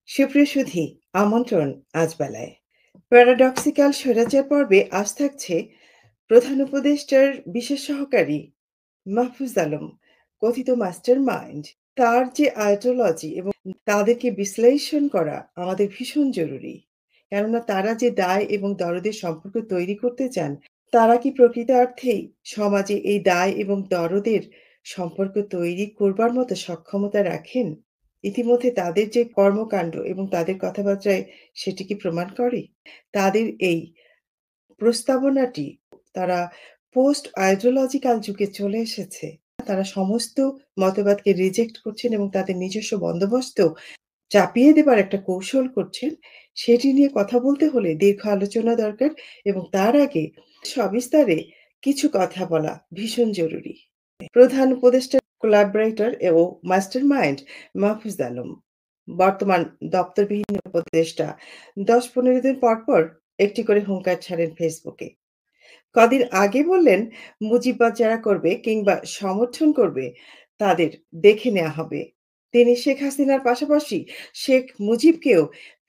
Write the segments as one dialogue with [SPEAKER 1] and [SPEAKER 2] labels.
[SPEAKER 1] সুপ্রিয় সুধী, আমন্ত্রণ আজ বেলায়। প্যারাডক্সিক্যাল স্বৈরাচার পর্বে আজ থাকছে প্রধান উপদেষ্টার বিশেষ সহকারী মাহফুজ আলম, কথিত মাস্টার মাইন্ড। তার যে আইডিওলজি এবং তাদেরকে বিশ্লেষণ করা আমাদের ভীষণ জরুরি। কেননা তারা যে দায় এবং দরদের সম্পর্ক তৈরি করতে চান, তারা কি প্রকৃত অর্থেই সমাজে এই দায় এবং দরদের সম্পর্ক তৈরি করবার মতো সক্ষমতা রাখেন? ইতিমধ্যে তাদের যে কর্মকাণ্ড এবং তাদের কথাবার্তায় সেটি কি প্রমাণ করে? তাদের এই প্রস্তাবনাটি তারা পোস্ট আইডিওলজিক্যাল যুগে চলে এসেছে। তারা সমস্ত মতবাদকে রিজেক্ট করছেন এবং তাদের নিজস্ব বন্দোবস্ত চাপিয়ে দেবার একটা কৌশল করছেন। সেটি নিয়ে কথা বলতে হলে দীর্ঘ আলোচনা দরকার এবং তার আগে সবিস্তারে কিছু কথা বলা ভীষণ জরুরি। প্রধান উপদেষ্টার কোলাবরেটর ও মাস্টারমাইন্ড মাহফুজ আলম, বর্তমান দপ্তরবিহীন উপদেষ্টা, ১০-১৫ দিন পরপর একটি করে হুঙ্কার ছাড়েন ফেসবুকে। কদিন আগে বললেন, মুজিববাদ যারা করবে কিংবা সমর্থন করবে তাদের দেখে নেয়া হবে। তিনি শেখ হাসিনার পাশাপাশি শেখ মুজিবকেও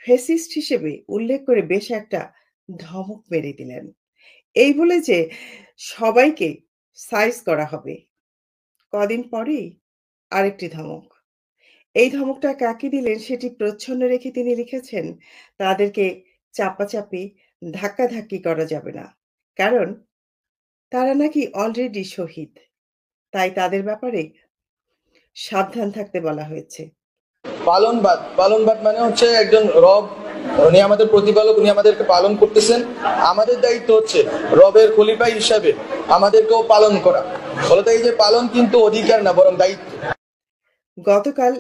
[SPEAKER 1] ফ্যাসিস্ট হিসেবে উল্লেখ করে বেশ একটা ধমক মেরে দিলেন। এই বলে যে সবাইকে সাইজ করা হবে। কদিন পরেই আরেকটি ধমক। এই ধমকটা কাকে দিলেন সেটি প্রচ্ছন্ন রেখে তিনি লিখেছেন, তাদেরকে চাপাচাপি, ধাক্কাধাক্কি করা যাবে না। কারণ তারা নাকি অলরেডি শহীদ। তাই তাদের ব্যাপারে সাবধান থাকতে বলা হয়েছে।
[SPEAKER 2] পালনবাদ পালনবাদ মানে হচ্ছে একজন রব, উনি আমাদের প্রতিপালক, উনি আমাদেরকে পালন করতেছেন। আমাদের দায়িত্ব হচ্ছে রবের খলিফা হিসাবে আমাদেরকেও পালন করা। বলতে এই যে পালন কিন্তু অধিকার না, বরং দায়িত্ব।
[SPEAKER 1] গতকাল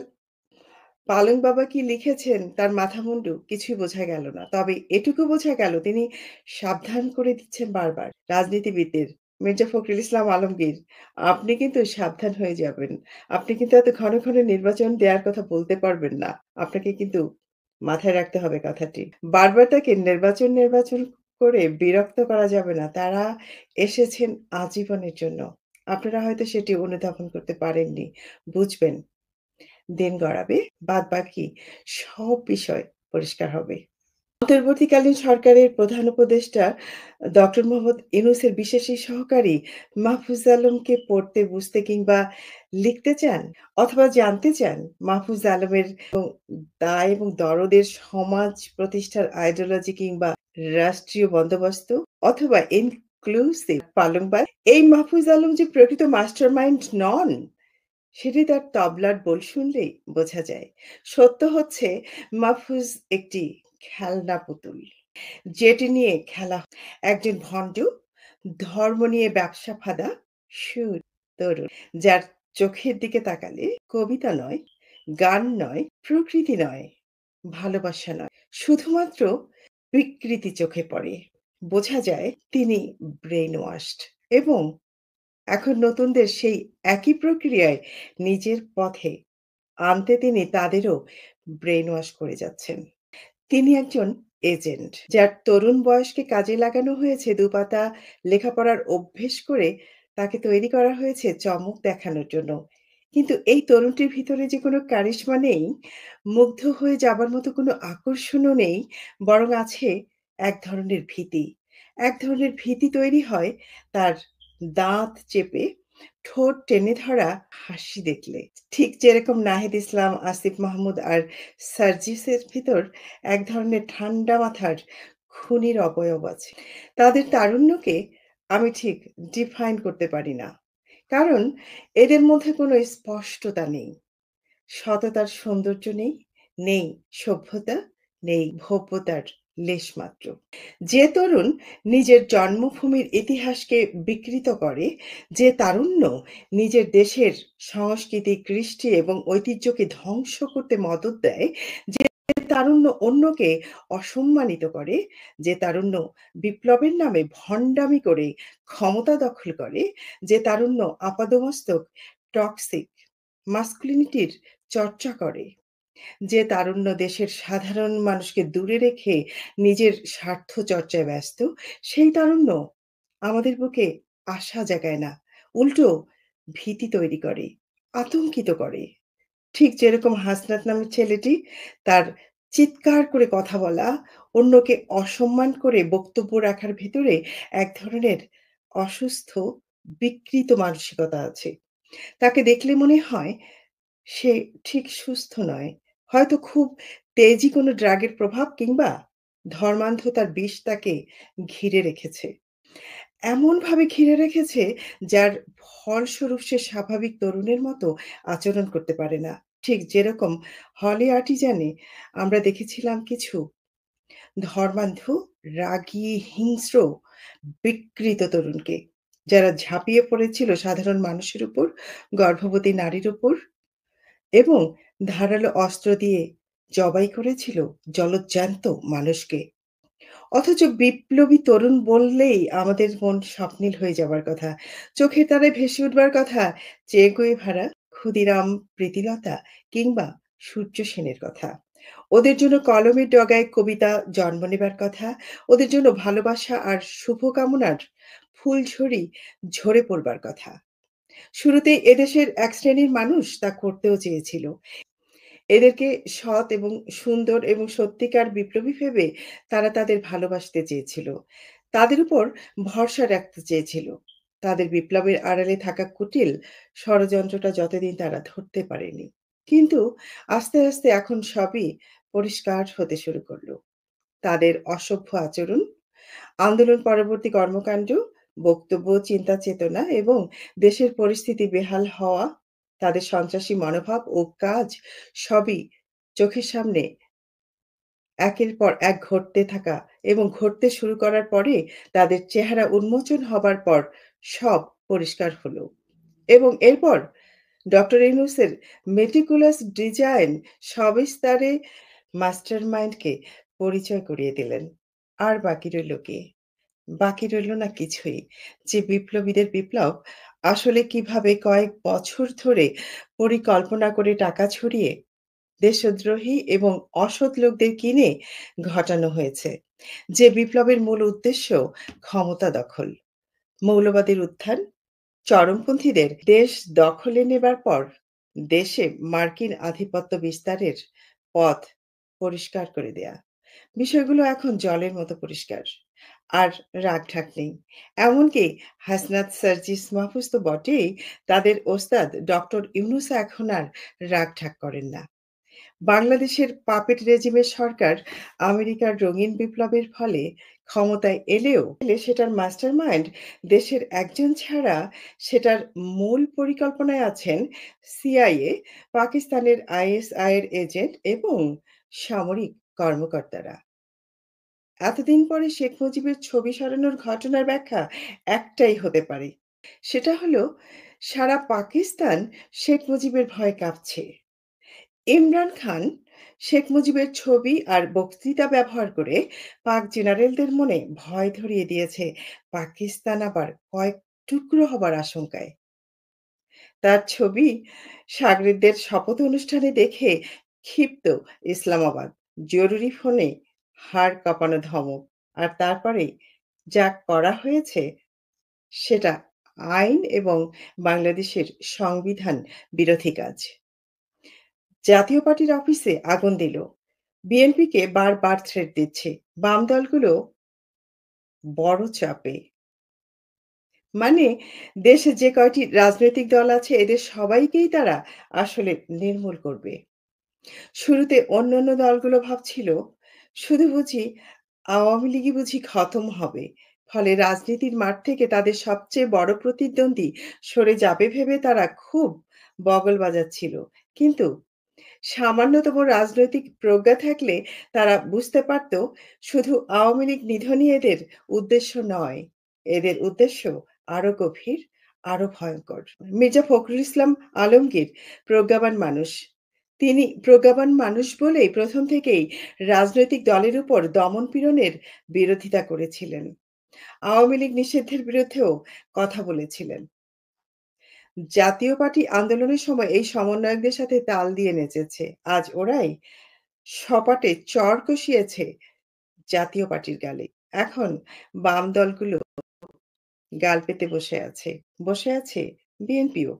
[SPEAKER 1] পালং বাবা কি লিখেছেন তার মাথামুন্ডু কিছুই বোঝা গেল না। তবে এটুকু বোঝা গেল তিনি সাবধান করে দিচ্ছেন বারবার রাজনীতিবিদদের। মির্জা ফখরুল ইসলাম আলমগীর, আপনি কিন্তু সাবধান হয়ে যাবেন। আপনি কিন্তু এত ঘন, ঘন নির্বাচন দেওয়ার কথা বলতে পারবেন না। আপনাকে কিন্তু মাথায় রাখতে হবে কথাটি। বারবার তাকে নির্বাচন, নির্বাচন করে বিরক্ত করা যাবে না। তারা এসেছেন আজীবনের জন্য। আপনারা হয়তো সেটি অনুধাবন করতে পারেননি। বুঝবেন। দিন গড়াবে, বাদবাকি সব বিষয় পরিষ্কার হবে। অন্তর্বর্তীকালীন সরকারের প্রধান উপদেষ্টা ডক্টর মোহাম্মদ ইউনূসের বিশেষ এই সহকারী মাহফুজ আলমকে পড়তে, বুঝতে কিংবা লিখতে চান? অথবা জানতে চান মাহফুজ আলমের দায় এবং দরদের সমাজ প্রতিষ্ঠার আইডিওলজি কিংবা রাষ্ট্রীয় বন্দোবস্ত? অথবা ইনক্লুসিভ পালংবাদ? এই মাহফুজ আলম যে প্রকৃত মাস্টারমাইন্ড নন, সেটি তার তবলার বোল শুনলেই বোঝা যায়। সত্য হচ্ছে মাহফুজ একটি খেলনা পুতুল, যেটি নিয়ে খেলা একজন ভণ্ড, ধর্ম নিয়ে ব্যবসা ফাঁদা সুর তরুণ, যার চোখের দিকে তাকালে কবিতা নয়, গান নয়, প্রকৃতি নয়, ভালোবাসা নয়, শুধুমাত্র বিকৃতি চোখে পড়ে। বোঝা যায় তিনি ব্রেইন ওয়াশড এবং এখন নতুনদের সেই একই প্রক্রিয়ায় নিজের পথে আনতে তিনি তাদেরও ব্রেইন ওয়াশ করে যাচ্ছেন। তিনি একজন এজেন্ট, যার তরুণ বয়সকে কাজে লাগানো হয়েছে দুপাতা লেখাপড়ার অভ্যেস করে তাকে তৈরি করা হয়েছে চমক দেখানোর জন্য। কিন্তু এই তরুণটির ভিতরে যে কোনো কারিশমা নেই, মুগ্ধ হয়ে যাবার মতো কোনো আকর্ষণও নেই, বরং আছে এক ধরনের ভীতি। এক ধরনের ভীতি তৈরি হয় তার দাঁত চেপে ঠোঁট টেনে ধরা হাসি দেখলে। ঠিক যেরকম নাহিদ ইসলাম, আসিফ মাহমুদ আর সার্জিসের ভিতর এক ধরনের ঠান্ডা মাথার খুনির অবয়ব আছে। তাদের তারুণ্যকে আমি ঠিক ডিফাইন করতে পারি না। কারণ এদের মধ্যে কোনো স্পষ্টতা নেই। সততার সৌন্দর্য নেই, নেই সভ্যতা, নেই ভব্যতার লেশমাত্র। যে তরুণ নিজের জন্মভূমির ইতিহাসকে বিকৃত করে, যে তারুণ্য নিজের দেশের সংস্কৃতি, কৃষ্টি এবং ঐতিহ্যকে ধ্বংস করতে মদদ দেয়, যে তারুণ্য অন্যকে অসম্মানিত করে, যে তারুণ্য বিপ্লবের নামে ভণ্ডামি করে ক্ষমতা দখল করে, যে তারুণ্য আপাদমস্তক টক্সিক মাস্কুলিনিটির চর্চা করে, যে তারুণ্য দেশের সাধারণ মানুষকে দূরে রেখে নিজের স্বার্থ চর্চায় ব্যস্ত, সেই তারুণ্য আমাদের বুকে আশা জাগায় না, উল্টো ভীতি তৈরি করে, আতঙ্কিত করে। ঠিক যেরকম হাসনাত নামের ছেলেটি তার চিৎকার করে কথা বলা, অন্যকে অসম্মান করে বক্তব্য রাখার ভেতরে এক ধরনের অসুস্থ, বিকৃত মানসিকতা আছে। তাকে দেখলে মনে হয় সে ঠিক সুস্থ নয়। হয়তো খুব তেজি কোনো ড্রাগের প্রভাব কিংবা ধর্মান্ধতার বিষ তাকে ঘিরে রেখেছে। এমনভাবে ঘিরে রেখেছে যার ফলস্বরূপ সে স্বাভাবিক তরুণের মতো আচরণ করতে পারে না। ঠিক যেরকম হলি আর্টিজানে আমরা দেখেছিলাম কিছু ধর্মান্ধ, রাগী, হিংস্র, বিকৃত তরুণকে, যারা ঝাঁপিয়ে পড়েছিল সাধারণ মানুষের উপর, গর্ভবতী নারীর উপর এবং ধারালো অস্ত্র দিয়ে জবাই করেছিল জলজ্যান্ত মানুষকে। অথচ বিপ্লবী তরুণ বললেই আমাদের মন স্বপ্নিল হয়ে যাবার কথা। চোখের তারায় ভেসে উঠবার কথা চে গুয়েভারা, ক্ষুদিরাম প্রীতিলতা কিংবা সূর্য সেনের কথা। ওদের জন্য কলমের ডগায় কবিতা জন্ম নেবার কথা। ওদের জন্য ভালোবাসা আর শুভকামনার ফুলঝড়ি ঝরে পড়বার কথা। শুরুতেই এদেশের এক শ্রেণীর মানুষ তা করতেও চেয়েছিল। এদেরকে সৎ এবং সুন্দর এবং সত্যিকার বিপ্লবী ভেবে তারা তাদের ভালোবাসতে চেয়েছিল। তাদের উপর ভরসা রাখতে চেয়েছিল। তাদের বিপ্লবের আড়ালে থাকা কুটিল ষড়যন্ত্রটা যতদিন তারা ধরতে পারেনি। কিন্তু আস্তে, আস্তে এখন সবই পরিষ্কার হতে শুরু করল। তাদের অসভ্য আচরণ, আন্দোলন পরবর্তী কর্মকাণ্ড, বক্তব্য, চিন্তা চেতনা এবং দেশের পরিস্থিতি বেহাল হওয়া, তাদের সন্ত্রাসী মনোভাব ও কাজ সবই চোখের সামনে একের পর এক ঘটতে থাকা এবং ঘটতে শুরু করার পরে তাদের চেহারা উন্মোচন হবার পর সব পরিষ্কার হলো। এবং এরপর ডক্টর ইউনূসের meticulous ডিজাইন সবিস্তারে মাস্টারমাইন্ডকে পরিচয় করিয়ে দিলেন। আর বাকি রইল কি? বাকি রইল না কিছুই। যে বিপ্লবীদের বিপ্লব আসলে কিভাবে কয়েক বছর ধরে পরিকল্পনা করে টাকা ছড়িয়ে দেশদ্রোহী এবং অসৎ লোকদের কিনে ঘটানো হয়েছে। যে বিপ্লবের মূল উদ্দেশ্য ক্ষমতা দখল, মৌলবাদের উত্থান, চরমপন্থীদের দেশ দখলে নেবার পর দেশে মার্কিন আধিপত্য বিস্তারের পথ পরিষ্কার করে দেয়া। বিষয়গুলো এখন জলের মতো পরিষ্কার। আর রাগঢাক নেই। এমনকি হাসনাত সার্জিস মাহফুজ তো বটেই, তাদের ওস্তাদ ডক্টর ইউনূসও এখন আর রাগঢাক করেন না। বাংলাদেশের পাপেট রেজিমের সরকার আমেরিকার রঙিন বিপ্লবের ফলে ক্ষমতায় এলে সেটার মাস্টারমাইন্ড দেশের একজন ছাড়া সেটার মূল পরিকল্পনায় আছেন সিআইএ, পাকিস্তানের আইএসআই এর এজেন্ট এবং সামরিক কর্মকর্তারা। এতদিন পরে শেখ মুজিবের ছবি সরানোর ঘটনার ব্যাখ্যা একটাই হতে পারে। সেটা হলো সারা পাকিস্তান শেখ মুজিবের ভয়ে কাঁপছে। ইমরান খান শেখ মুজিবের ছবি আর বক্তৃতা ব্যবহার করে পাক জেনারেলদের মনে ভয় ধরিয়ে দিয়েছে পাকিস্তান আবার কয়েক টুকরো হবার আশঙ্কায়। তার ছবি শাগরেদদের শপথ অনুষ্ঠানে দেখে ক্ষিপ্ত ইসলামাবাদ। জরুরি ফোনে হাড় কাঁপানো ধমক। আর তারপরেই যা করা হয়েছে সেটা আইন এবং বাংলাদেশের সংবিধান বিরোধী কাজ। জাতীয় পার্টির অফিসে আগুন দিল। বিএনপিকে বারবার থ্রেট দিচ্ছে। বাম দলগুলো বড় চাপে। মানে দেশে যে কয়টি রাজনৈতিক দল আছে এদের সবাইকেই তারা আসলে নির্মূল করবে। শুরুতে অন্যান্য দলগুলো ভাবছিল শুধু বুঝি আওয়ামী লীগই বুঝি খতম হবে। ফলে রাজনীতির মাঠ থেকে তাদের সবচেয়ে বড় প্রতিদ্বন্দ্বী সরে যাবে ভেবে তারা খুব বগল বাজাচ্ছিল। কিন্তু সামান্যতম রাজনৈতিক প্রজ্ঞা থাকলে তারা বুঝতে পারত শুধু আওয়ামী লীগ নিধনই এদের উদ্দেশ্য নয়। এদের উদ্দেশ্য আরো গভীর, আরো ভয়ংকর। মির্জা ফখরুল ইসলাম আলমগীর প্রজ্ঞাবান মানুষ। তিনি প্রজ্ঞাবান মানুষ বলেই প্রথম থেকেই রাজনৈতিক দলের উপর দমন-পীড়নের বিরোধিতা করেছিলেন। আওয়ামী লীগ নিষিদ্ধের বিরুদ্ধেও কথা বলেছিলেন। জাতীয় পার্টি আন্দোলনের সময় এই সমন্বয়কদের সাথে তাল দিয়ে নেচেছে। আজ ওরাই সপাটে চড় কষিয়েছে জাতীয় পার্টির গালে। এখন বাম দলগুলো গাল পেতে বসে আছে। বসে আছে বিএনপিও।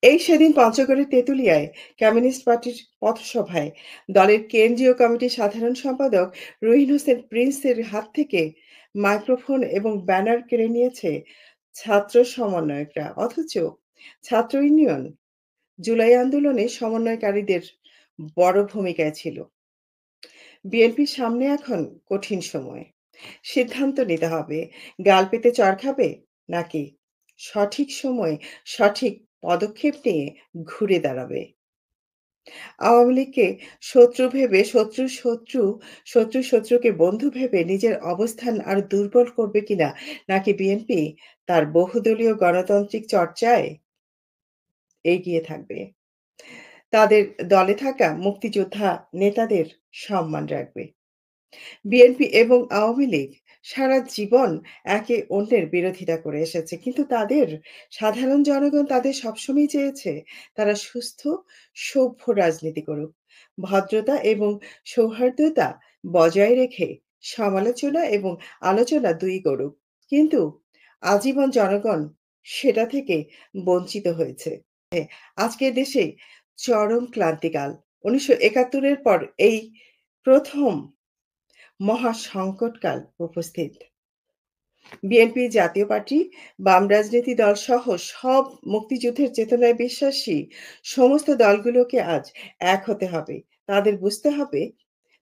[SPEAKER 1] এই সেদিন পঞ্চগড়ের তেঁতুলিয়ায় কমিউনিস্ট পার্টির পথসভায় দলের কেন্দ্রীয় কমিটির সাধারণ সম্পাদক রহিন হোসেন প্রিন্সের হাত থেকে মাইক্রোফোন এবং ব্যানার কেড়ে নিয়েছে ছাত্র সমন্বয়করা। অথচ ছাত্র ইউনিয়ন জুলাই আন্দোলনে সমন্বয়কারীদের বড় ভূমিকায় ছিল। বিএনপির সামনে এখন কঠিন সময়। সিদ্ধান্ত নিতে হবে, গাল পেতে চড় খাবে নাকি সঠিক সময়ে সঠিক পদক্ষেপ নিয়ে ঘুরে দাঁড়াবে। আওয়ামী লীগকে শত্রু ভেবে শত্রুকে বন্ধু ভেবে নিজের অবস্থান আরো দুর্বল করবে কিনা, নাকি বিএনপি তার বহুদলীয় গণতান্ত্রিক চর্চায় এগিয়ে থাকবে, তাদের দলে থাকা মুক্তিযোদ্ধা নেতাদের সম্মান রাখবে। বিএনপি এবং আওয়ামী লীগ সারা জীবন একে অন্যের বিরোধিতা করে এসেছে। কিন্তু সাধারণ জনগণ তাদের সবসময়ই চেয়েছে তারা সুস্থ, সভ্য রাজনীতি করুক। ভদ্রতা এবং সৌহার্দ্যতা বজায় রেখে সমালোচনা এবং আলোচনা দুই করুক। কিন্তু আজীবন জনগণ সেটা থেকে বঞ্চিত হয়েছে। আজকের দেশে চরম ক্লান্তিকাল। ১৯৭১ এর পর এই প্রথম মহা সংকটকাল উপস্থিত। বিএনপি, জাতীয় পার্টি, বাম রাজনীতি দল সহ সব মুক্তিযুদ্ধের চেতনায় বিশ্বাসী সমস্ত দলগুলোকে আজ এক হতে হবে। তাদের বুঝতে হবে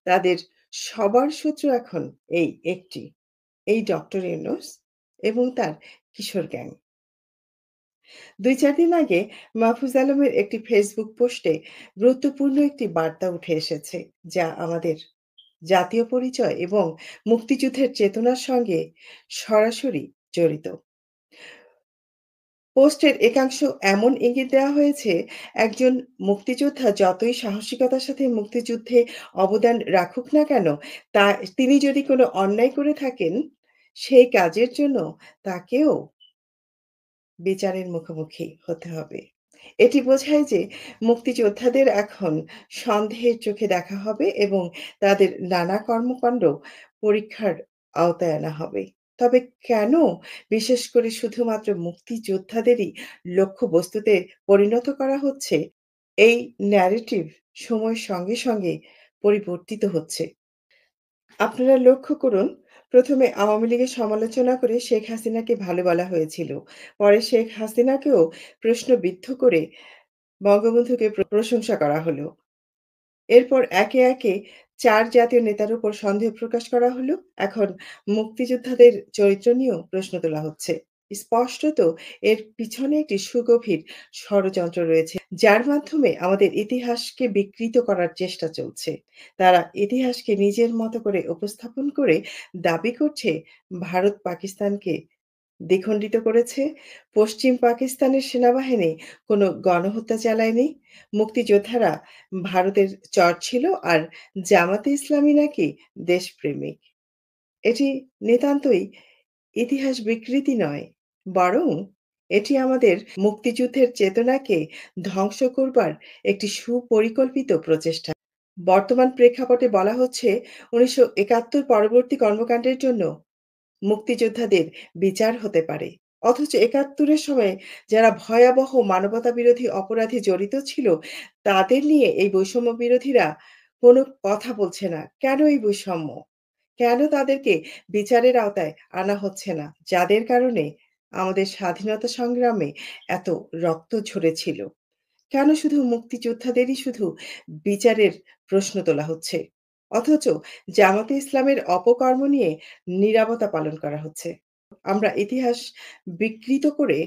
[SPEAKER 1] তাদের সবার শত্রু এখন এই একটি, এই ডক্টর ইউনূস এবং তার কিশোর গ্যাং। ২-৪ দিন আগে মাহফুজ আলমের একটি ফেসবুক পোস্টে গুরুত্বপূর্ণ একটি বার্তা উঠে এসেছে, যা আমাদের জাতীয় পরিচয় এবং মুক্তিযুদ্ধের চেতনার সঙ্গে সরাসরি জড়িত। পোস্টের একাংশ এমন ইঙ্গিত দেওয়া হয়েছে, একজন মুক্তিযোদ্ধা যতই সাহসিকতার সাথে মুক্তিযুদ্ধে অবদান রাখুক না কেন, তা তিনি যদি কোনো অন্যায় করে থাকেন, সেই কাজের জন্য তাকেও বিচারের মুখোমুখি হতে হবে। এটি বোঝায় যে মুক্তিযোদ্ধাদের এখন সন্দেহের চোখে দেখা হবে এবং তাদের নানা কর্মকাণ্ড পরীক্ষার আওতায় আনা হবে। তবে কেন বিশেষ করে শুধুমাত্র মুক্তিযোদ্ধাদেরই লক্ষ্যবস্তুতে পরিণত করা হচ্ছে? এই ন্যারেটিভ সময়ের সঙ্গে সঙ্গে পরিবর্তিত হচ্ছে। আপনারা লক্ষ্য করুন, ১ম এ আওয়ামী লীগের সমালোচনা করে শেখ হাসিনাকে ভালো বলা হয়েছিল। পরে শেখ হাসিনাকেও প্রশ্নবিদ্ধ করে বঙ্গবন্ধুকে প্রশংসা করা হলো। এরপর একে একে ৪ জাতীয় নেতার উপর সন্দেহ প্রকাশ করা হলো। এখন মুক্তিযোদ্ধাদের চরিত্র নিয়েও প্রশ্ন তোলা হচ্ছে। স্পষ্টত এর পিছনে একটি সুগভীর ষড়যন্ত্র রয়েছে, যার মাধ্যমে আমাদের ইতিহাসকে বিকৃত করার চেষ্টা চলছে। তারা ইতিহাসকে নিজের মতো করে উপস্থাপন করে দাবি করছে ভারত পাকিস্তানকে দ্বিখণ্ডিত করেছে, পশ্চিম পাকিস্তানের সেনাবাহিনী কোনো গণহত্যা চালায়নি, মুক্তিযোদ্ধারা ভারতের চর ছিল আর জামাতে ইসলামী নাকি দেশপ্রেমিক। এটি নিতান্তই ইতিহাস বিকৃতি নয়, বরং এটি আমাদের মুক্তিযুদ্ধের চেতনাকে ধ্বংস করবার একটি সুপরিকল্পিত প্রচেষ্টা। বর্তমান প্রেক্ষাপটে বলা হচ্ছে ১৯৭১ পরবর্তী কর্মকাণ্ডের জন্য মুক্তিযোদ্ধাদের বিচার হতে পারে। অথচ ৭১ এর সময় যারা ভয়াবহ মানবতাবিরোধী অপরাধে জড়িত ছিল, তাদের নিয়ে এই বৈষম্য বিরোধীরা কোনো কথা বলছে না। কেন এই বৈষম্য? কেন তাদেরকে বিচারের আওতায় আনা হচ্ছে না? যাদের কারণে আমাদের স্বাধীনতা সংগ্রামে এত রক্ত ঝরেছিল। কেন শুধু মুক্তিযোদ্ধাদেরই শুধু বিচারের প্রশ্ন তোলা হচ্ছে? অথচ জামাতে ইসলামের অপকর্ম নিয়ে নীরবতা পালন করা হচ্ছে। আমরা ইতিহাস বিকৃত করে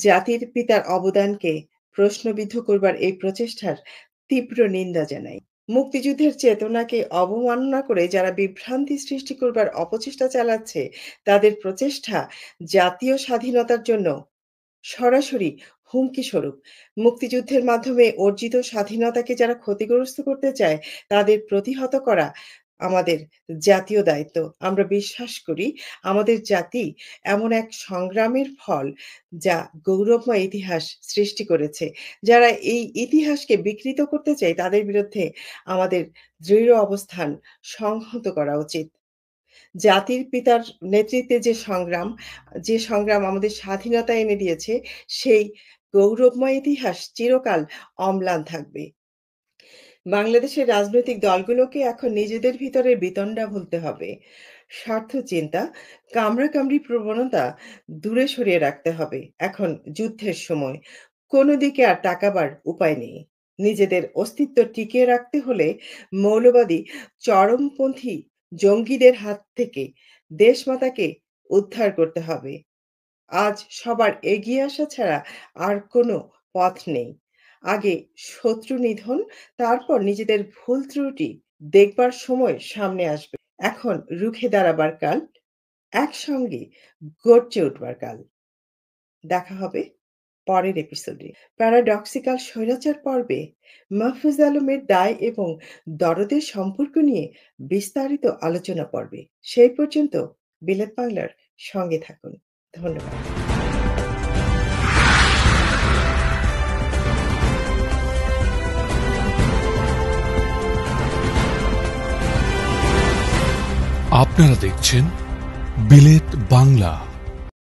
[SPEAKER 1] জাতির পিতার অবদানকে প্রশ্নবিদ্ধ করবার এই প্রচেষ্টার তীব্র নিন্দা জানাই। মুক্তিযুদ্ধের চেতনাকে অবমাননা করে যারা বিভ্রান্তি সৃষ্টি করবার অপচেষ্টা চালাচ্ছে, তাদের প্রচেষ্টা জাতীয় স্বাধীনতার জন্য সরাসরি হুমকি স্বরূপ। মুক্তিযুদ্ধের মাধ্যমে অর্জিত স্বাধীনতাকে যারা ক্ষতিগ্রস্ত করতে চায়, তাদের প্রতিহত করা আমাদের জাতীয় দায়িত্ব। আমরা বিশ্বাস করি আমাদের জাতি এমন এক সংগ্রামের ফল, যা গৌরবময় ইতিহাস সৃষ্টি করেছে। যারা এই ইতিহাসকে বিকৃত করতে চায়, তাদের বিরুদ্ধে আমাদের দৃঢ় অবস্থান সংহত করা উচিত। জাতির পিতার নেতৃত্বে যে সংগ্রাম আমাদের স্বাধীনতা এনে দিয়েছে, সেই গৌরবময় ইতিহাস চিরকাল অম্লান থাকবে। বাংলাদেশের রাজনৈতিক দলগুলোকে এখন নিজেদের ভিতরের বিতণ্ডা ভুলতে হবে। স্বার্থ চিন্তা, কামড়াকামড়ি প্রবণতা দূরে সরিয়ে রাখতে হবে। এখন যুদ্ধের সময়। কোনো দিকে আর তাকাবার উপায় নেই। নিজেদের অস্তিত্ব টিকিয়ে রাখতে হলে মৌলবাদী চরমপন্থী জঙ্গিদের হাত থেকে দেশমাতাকে উদ্ধার করতে হবে। আজ সবার এগিয়ে আসা ছাড়া আর কোনো পথ নেই। আগে শত্রু নিধন, তারপর নিজেদের ভুল ত্রুটি দেখবার সময় সামনে আসবে। এখন রুখে দাঁড়াবার কাল, একসঙ্গে গর্জে উঠবার কাল। দেখা হবে পরের এপিসোডে। প্যারাডক্সিক্যাল স্বৈরাচার পর্বে মাহফুজ আলমের দায় এবং দরদের সম্পর্ক নিয়ে বিস্তারিত আলোচনা পর্বে। সেই পর্যন্ত বিলেত বাংলার সঙ্গে থাকুন। ধন্যবাদ।
[SPEAKER 3] আপনারা দেখছেন বিলেত বাংলা।